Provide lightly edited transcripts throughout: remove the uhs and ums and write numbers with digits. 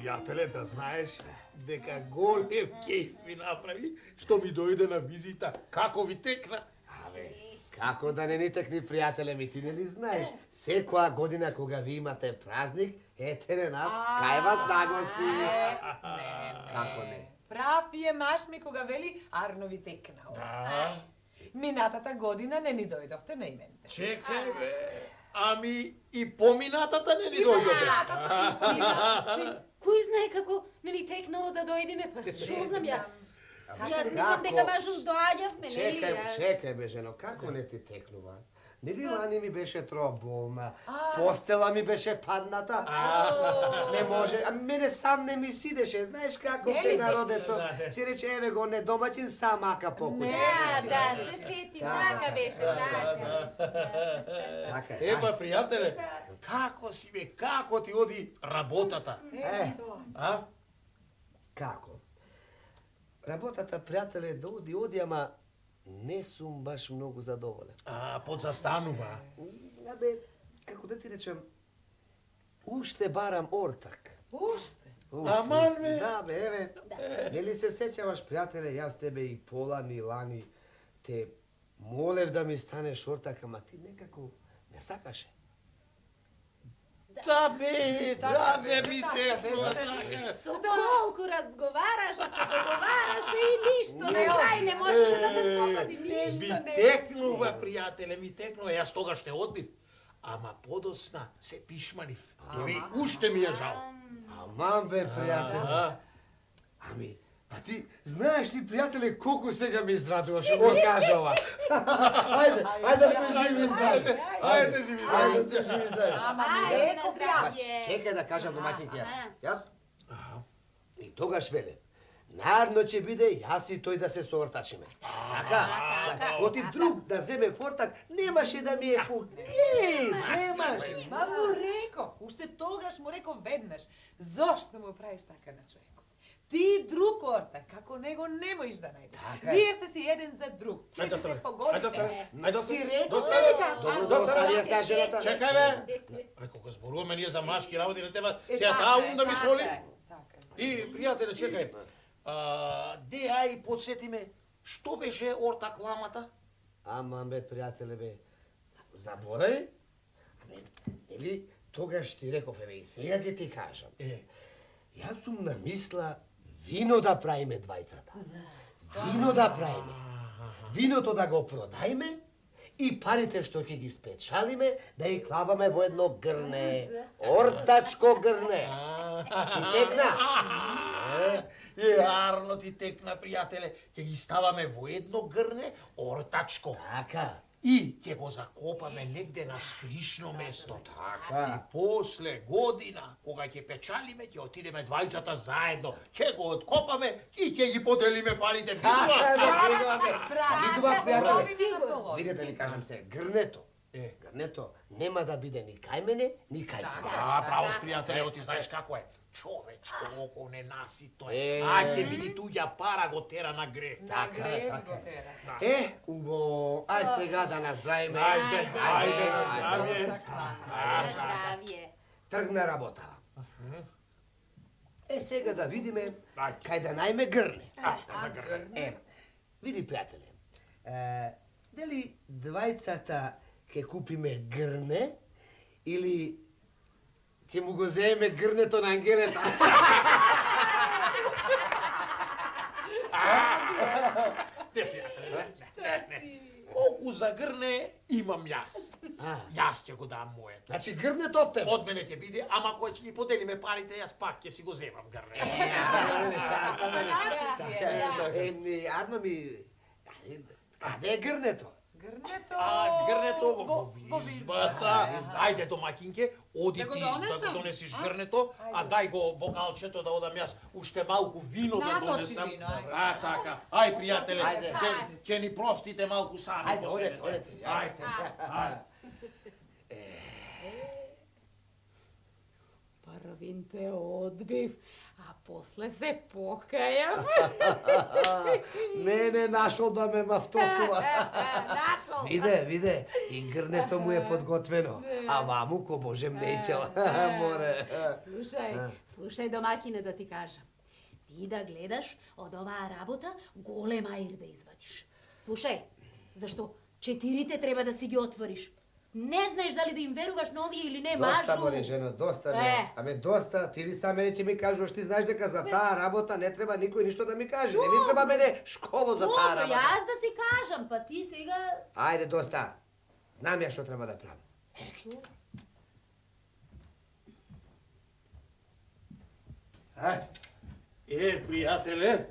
пријателе, да знаеш дека голем кејф ми направи што ми дојде на визита. Како ви текна? Абе, како да не ни текни, пријателе ми, ти не ли знаеш? Секоја година кога ви имате празник, етере нас, кај вас нагости. Како не? Прав е маш ми кога вели Арно ви текнал. Да. Минатата година не ни дојдовте на именте. Чекај бе, ами и поминатата не ни дојдоте. Кој знае како не ни текнало да дојдеме, па шо знам ја. Јас мислам дека баш доаѓавме, нели? Чекај бе, жено, како не ти текнува? Нели лани ми беше троа болна, постела ми беше падната, не може, а мене сам не ми сидеше, знаеш како те народецо, ќе рече, еве го, не домаќин сам ака покуќа. Да, се сети, така беше, Така е. Епа, пријателе, како си бе, како ти оди работата? Како? Работата, пријателе, да оди, ама не сум баш многу задоволен. Подзастанува. Абе, како да ти речем, уште барам ортак. Уште? Аман бе. Да бе, еве. Нели се сеќаваш, пријателе, јас тебе и полани, лани, те молев да ми станеш ортак, ама ти некако не сакаше. Да бе, ми текнува. Со колку разговараше, се договараше и ништо, на крај не можеше да се спогоди, Ми ништо не. текнува, пријателе, ми текнува. Јас тогаш те одбив. Ама подоцна се пишманив. И уште ми е жал. Аман бе, пријателе. Ами, а ти знаеш ли, пријателе, колку сега ми израдуваш, го кажа ова. Ајде да сме живи и здрави. Ајде сме живи и здрави. Ајде на здравје. Чекај да кажам домаќинки јас. И тогаш веле, наредно ќе биде јас и тој да се соортачиме. Така? Оти друг да земе фортак, немаше да ми е пукне. Немаше. Ма му реков, уште тогаш му реков веднаш, зошто му правиш така на човекот? Ти друг ортак, како него не можеш да најдеш. Вие сте си еден за друг. Ајде Ќе се погодите. Ајде реков Доста ја жената. Чекај бе. Кога зборуваме ние за машки работи на тебе, сега таа ум да ми соли. И пријателе, чекај. Де ај подсетиме, што беше ортак ламата? Аман бе, пријателе бе, заборави? Нели, тогаш ти реков, еве и сега ќе ти кажам. Јас сум намисла вино да правиме двајцата. Вино да правиме. Виното да го продајме и парите што ќе ги спечалиме да ги клаваме во едно грне. Ортачко грне. Ти текна? Арно ти текна, пријателе. Ќе ги ставаме во едно грне ортачко. Така. И ќе го закопаме негде на скришно место. Така. И после година, кога ќе печалиме, ќе отидеме двајцата заедно. Ќе го откопаме и ќе ги поделиме парите. Видува, пријателе. Виде да ви кажам се, грнето. Грнето нема да биде ни кај мене, ни кај тебе. Право, пријателе, ти знаеш како е. Човечко око ненасито е. Ќе види туѓа пара го тера на грех. Така. Убаво. Ај сега да наздравиме. Ајде на здравје. На здравје. Тргна работа. Сега да видиме кај да најме грне. Види, пријателе, дали двајцата ќе купиме грне или ќе му го земеме грнето на Ангелета? Колку за грне имам јас. Јас ќе го дам моето. Значи грнето од тебе. Од мене ќе биде, ама кој ќе ги поделиме парите, јас пак ќе си го земам грне. Арно ми, каде е грнето? Грнето... Грнето во визбата. Ајде, домакинке, оди ти да донесиш грнето, а дај го бокалчето да одам јас уште малку вино да донесам. Така. Ај, пријателе, ќе ни простите малку сами. Ајде, одете. Па Карвин те одбив, а после се покајав. Мене нашол да ме мафтосува. Нашол. Виде, и грнето му е подготвено. А ваму ко Божем неќел. Море. Слушај домакине да ти кажам. Ти да гледаш од оваа работа голем аир да извадиш. Слушај, зашто 4 треба да си ги отвориш. Не знаеш дали да им веруваш на овие или не, мажу. Доста, море жено, доста не. Аме доста, ти ли са мене ќе ми кажуваш, ти знаеш дека за таа работа не треба никој ништо да ми каже. Не ми треба мене школо за таа работа. Јас да си кажам, па ти сега... Ајде, доста. Знам ја што треба да правам. Пријателе.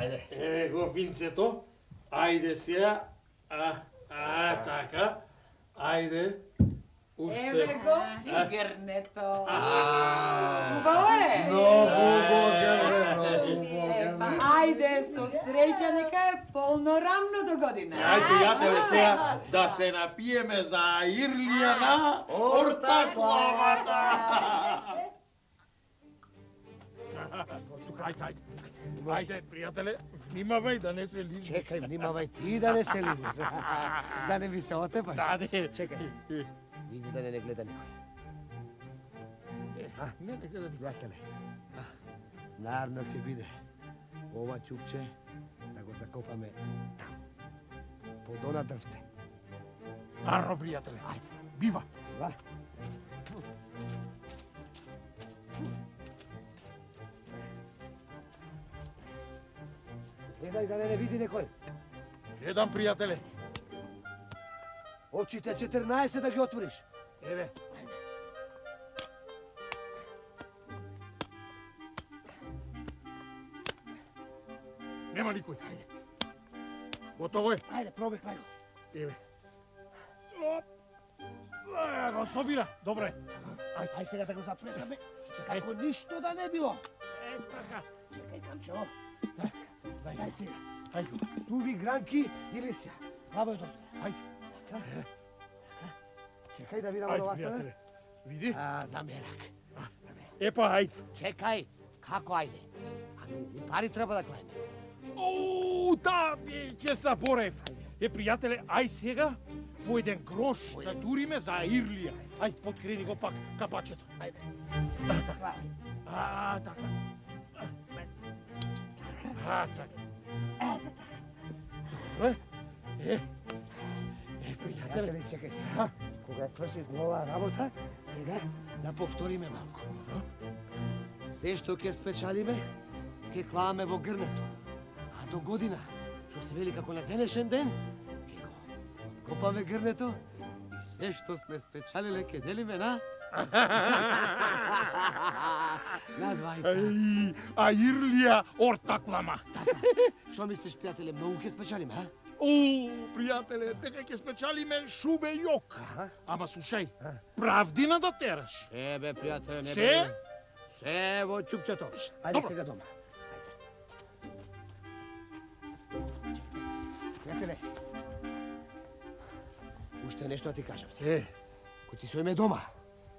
Ајде. Го винцето. Ајде сега. Така. Ајде. Уште. Еве го и грнето. Убаво е. Многу грне. Ајде, со среќа нека е полно рамно до година. Ајде, пријателе, сега да се напиеме за Ирлија на ортаклавата. Ајде, пријателе, внимавај да не се лизнеш. Чекај, внимавај ти да не се лизнеш. Да не ми се отепаш. Чекај. Види да не гледа никој. Не гледа никој. Пријателе, нарно ќе биде ова чупче да го закопаме таму. Под она дрвце. Арно, пријателе. Ајде. Бива. Ва. Гледај да не види некој. Гледам, пријателе. Очите 14 да ги отвориш. Еве. Нема никој. Готово е. Ајде, пробај го. Еве. Оп. Го собира. Добре. Ајде сега да го затвориш, бе. Како ништо да не било. Така. Чекај, камчево. Дај сега. Ајде. Суви гранки и лисја. Лабај дозго. Ајде. Чекај да видам од Ајде, ова пријателе. Види? Замерак. Епа, ајде. Чекај, како ајде? Ами, и пари треба да клајме. Оу, да, ќе заборев. Пријателе, ај сега по еден грош да туриме за Ирлија. Ај, подкрени го пак капачето. Ајде. Така. Така. Така. Пријателе, чекај сега. Кога сврши ова работа, сега да повториме малку. Се што ќе спечалиме, ќе клаваме во грнето. А до година, што се вели како на денешен ден, ќе го откопаме грнето и се што сме спечалиле ќе делиме на... на двајца. А Ирлија ортаклама. Така. Што мислиш, пријателе, многу ќе спечалиме, а? Пријателе, дека ќе спечалиме шубе јок. Ама слушај, правдина да тераш. Бе, пријателе, не Се? бе. Се во чупчето. Ајде Добро. сега дома. Пријателе, уште нешто да ти кажам се. Кој ти соиме дома,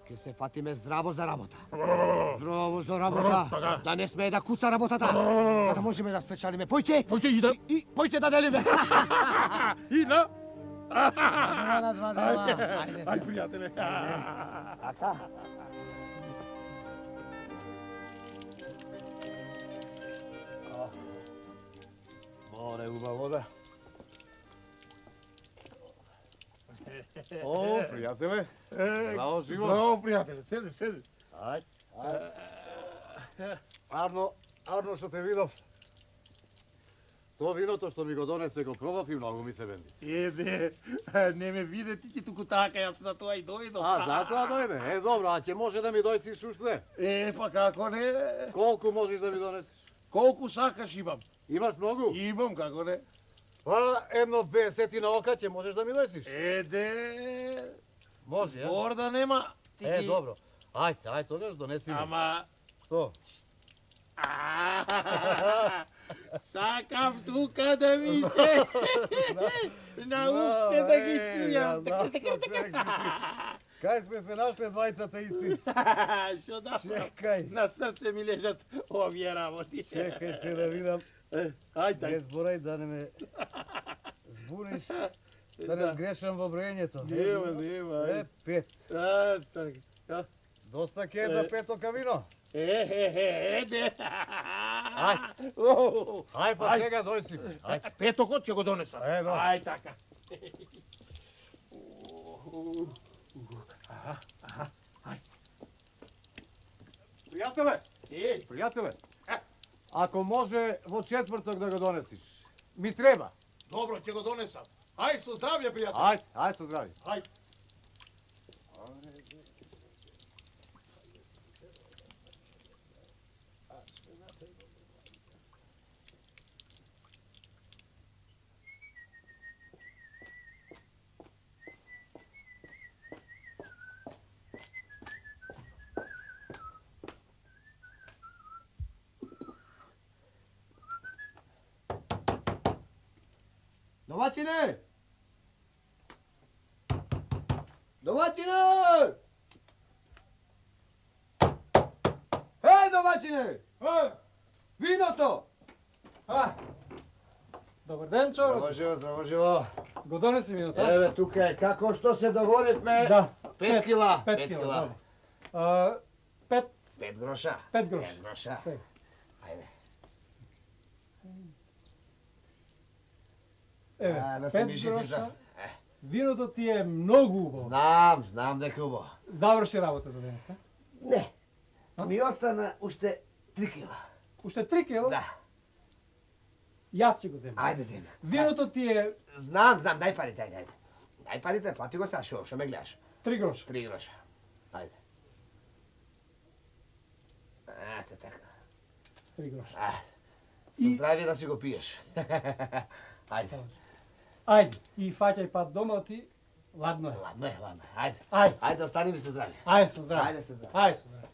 ќе се фатиме здраво за работа. Здраво за работа. Да не смее да куца работата. За да можеме да спечалиме. Појте! Појте и да... И појте да делиме. И да... На два дела. Ај, пријателе. Така. Море убаво да. О, пријателе. Браво, живо. Браво, пријателе. Седи. Ајде. Арно што те видов. Тоа виното што ми го донесе го пробав и многу ми се бенди. Не ме виде ти туку така, јас на тоа и дојдов. Затоа дојде. Добро, а ќе може да ми дојсиш уште? Па како не? Колку можеш да ми донесеш? Колку сакаш имам? Имаш многу? Имам, како не? Па, едно 50 на ока ќе можеш да ми донесиш? Може, ја? Збор да нема. Добро. Ајде, тогаш донеси ми. Ама... Што? Сакам тука да ми се... На уште да ги чујам. Кај сме се нашле двајцата исти? Што да? Чекај. На срце ми лежат овие работи. Чекај се да видам. Ајде. Не зборај да не ме збуниш, да не сгрешам во броењето. Нема. 5. Така. Доста ке за петока вино. Не. Ај па сега дој си. Петокот ќе го донесам. Добро. Ај така. Пријателе, пријателе, ако може во четврток да го донесиш, ми треба. Добро, ќе го донесам. Ај со здравје, пријател. Ај со здрави. Ај. Домаќине! Домаќине! домаќине! Виното! Добар ден, човек. Здраво живо, здраво живо. Го донеси виното, а? Еве тука е, како што се договоривме. Да. 5 кила. 5 кила. 5 гроша. 5 грош. 5 гроша. Ајде. Еве, Да се 5 миши гроша. физа. Виното ти е многу убаво. Знам дека е убаво. Заврши работата денеска. Не. Ми остана уште 3 кила. Уште 3 кила? Да. Јас ќе го земам. Ајде земи. Виното ти е Знам, дај парите, ајде. Дај парите, плати го сега, што ме гледаш? 3 гроша. 3 гроша. Ајде. Ете така. 3 гроша. Со здравје да си го пиеш. Ајде. Ајде, и фаќај пат дома ти. Ладно е. Ладно е, ладно е. Ајде. Ајде. Ајде, остани ми со здравје. Ајде со здравје. Ајде со здравје. Ајде со здравје.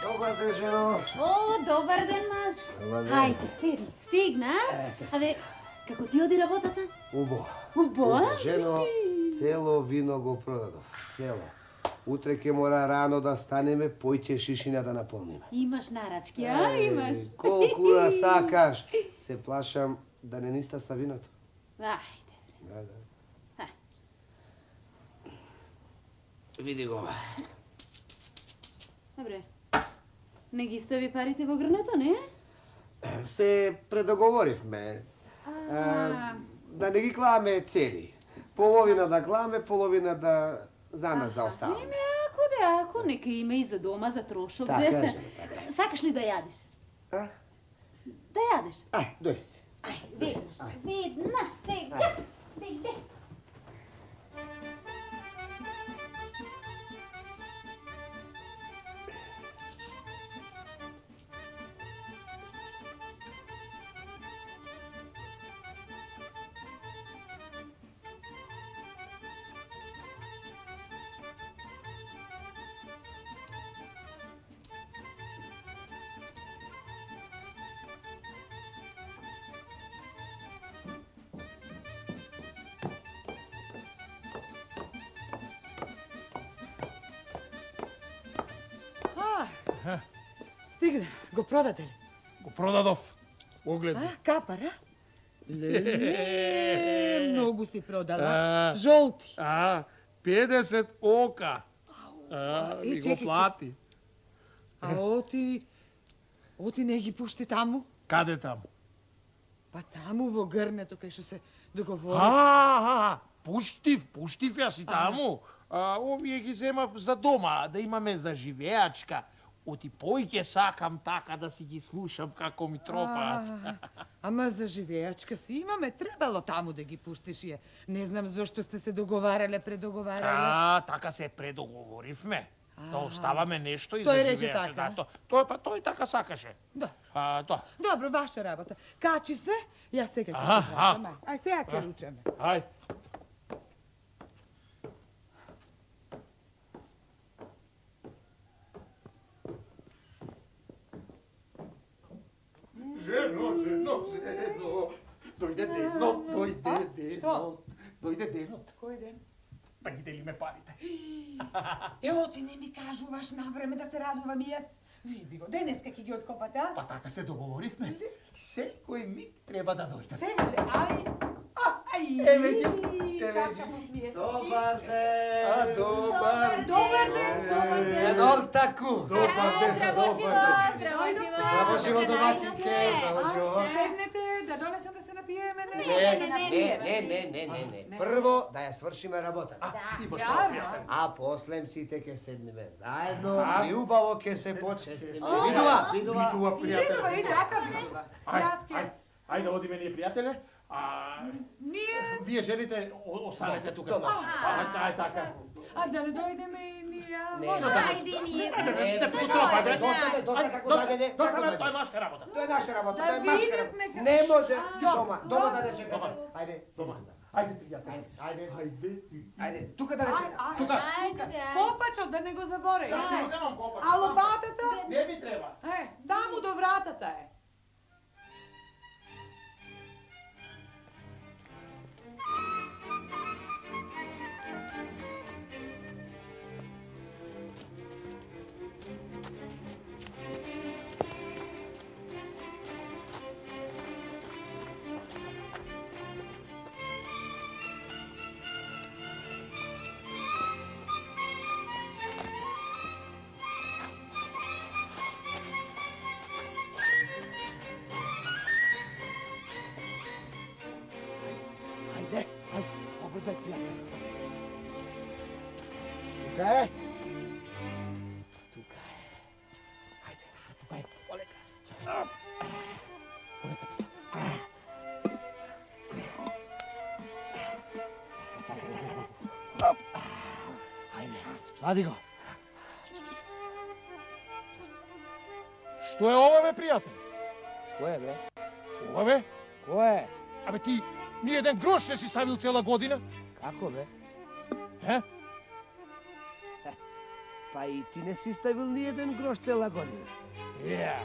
Добар ден, жено. О, добар ден, маж. Добар ден. Хајде, седни. Стигна, а? Абе, како ти оди работата? Убаво. Убаво? Жено, цело вино го продадов. Цело. Утре ќе мора рано да станеме, појќе шишина да наполниме. Имаш нарачки, а? Имаш. Колку да сакаш. Се плашам да не ниста са виното. Ајде. Да. Види го. Добре. Не ги стави парите во грнето, не? Се предоговоривме. Да не ги кламе цели. Половина да кламе, половина да за нас да оставаме. Име, ако, нека има и за дома, за трошок. Така, жено, така. Сакаш ли да јадеш? А? Да јадеш. Дој си. Ај, веднаш, сега. Де. Стигна, го продаде ли? Го продадов. Огледи. Капар, а? Леле, многу си продала. Жолти. 50 ока. Ми го чекај, плати. А оти не ги пушти таму? Каде таму? Па таму во грнето кај што се договори. Пуштив јас и таму. Овие ги земав за дома, да имаме за живеачка. Оти појќе сакам така да си ги слушам како ми тропаат. Ама за живеачка си имаме, требало таму да ги пуштиш ја. Не знам зошто сте се договарале, предоговарале. Така се предоговоривме. Да оставаме нешто и Тој за рече живеачка. така? Тој така сакаше. Да. Да. Добро, ваша работа. Качи се, јас сега ќе Аха, се враќам. Ај, сега ќе ручаме. Ај. Ženo. Dojde denot, dojde denot. Što? Dojde denot. Koji den? Da ги делиме парите. Ево ти не ми кажуваш на време да се радува мијац. Види го, денеска ќе ги откопате, а? Па така се договоривме. Секој миг треба да дојде. Се веле, ај, Еве ги, чаршафот мијац. Dobar den! Добар Добар ден, добар ден. Едор таку! Добар ден. Здраво живот, здраво живот. Здраво живот, домаќинке, здраво Ајде, живот. седнете, да донесам да се напиеме Не, нешто. не. Прво да ја свршиме работата. Ти Јарно. право, пријател. А после сите ќе седнеме заедно А? и убаво ќе се почестиме. О, Видува, Видува, Видува, пријател. и така видува. Јас ќе... Ајде, одиме ние, пријателе. А Ние... вие жените останете тука. дома. Ајде, така. А да не дојдеме и ние... Не. Може да... Ајде ние. Да потропаме. Доста Тоа е нашка работа. Тоа е наша работа, Да тоа е нашка видевме работа. како- Не може Дома. дома да не чекаме. Дома. Ајде, Дома. Ајде, пријател. Ајде, Ајде. ајде, тука да не чекаме. Тука. Ајде. Попачот да не го забореш. Ја ќе земам копак. А лопатата? Не ми треба. Таму до вратата е. Ајде, побрзај, пријател. Тука е. Тука е. Ајде, тука е. Полека. Ајде, вади го. Што е ова, бе, пријател? Кој е, бе? Ова, бе? Кој е? Абе ти ни еден грош не си ставил цела година? Како, бе? Е? Па и ти не си ставил ни еден грош цела година. Ја.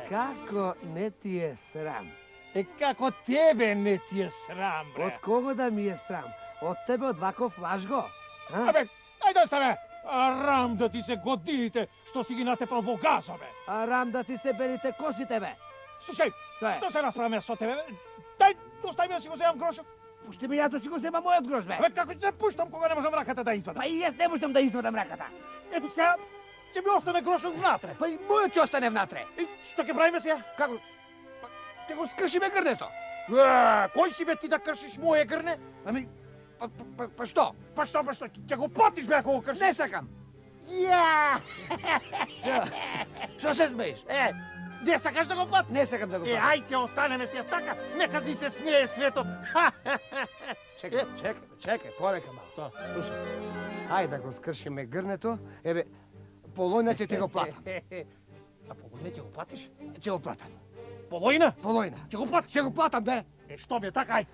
Како не ти е срам? Е како тебе не ти е срам, бре. Од кого да ми е срам? Од тебе, од ваков лажго? А? Абе, ајде оставе. Арам да ти се годините што си ги натепал во газо, бе. Арам да ти се белите косите, бе. Слушај, Што е? што се расправаме со тебе, бе? Дај, остави да си го земам грошот. Пушти ми јас да си го земам мојот грош, бе. Абе, како ќе те пуштам кога не можам раката да извадам? Па и јас не можам да извадам раката. Епи сега, ќе ми остане грошот внатре. Па и мојот ќе остане внатре. И што ќе правиме сега? Како? Па, ќе го скршиме грнето. Кој си бе ти да кршиш моје грне? Ами, па што? Па што, ќе го платиш бе ако го кршиш? Не сакам. Ја! Што се смееш? Не сакаш да го платиш? Не сакам да го платам. Ај ќе останеме сега така, нека ни се смее светот. Чекај, полека малку. Што? Слушај, ајде да го скршиме грнето, еве, полојна ќе ти го платам. А полојна ќе го платиш? Ќе го платам. Полојна? Полојна. Ќе го платиш? Ќе го платам, бе. Е, што бе така, ај.